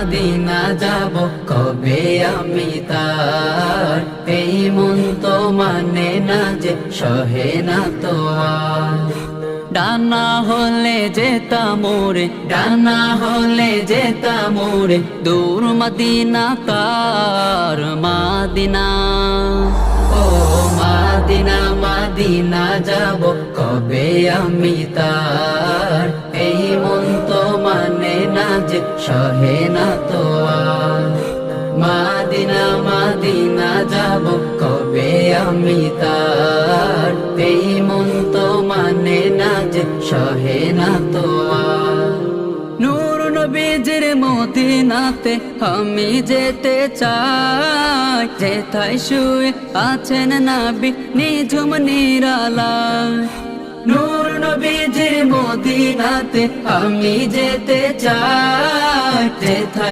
Medina যাব কবে আমি তার, এই মন তো মানে না যে সহে না তো আর। ডানা হলে যেতাম ওরে, ডানা হলে যেতাম ওরে, দূর মদিনা কার মাদিনা। ও মাদিনা মদিনা যাব কবে আমি তার, এই মন তো মানে না যে সহে না তো আর। মদিনা মদিনা যাব কবে আমি তার, এই মন তো মানে না যে সহে না তো আর। নূর নবীজির মদিনাতে আমি যেতে চাই, যেথায় শুয়ে আছেন নবী নিঝুম নিরালায়। নূর নবীজির মদিনাতে আমি যেতে চাই, যেথায়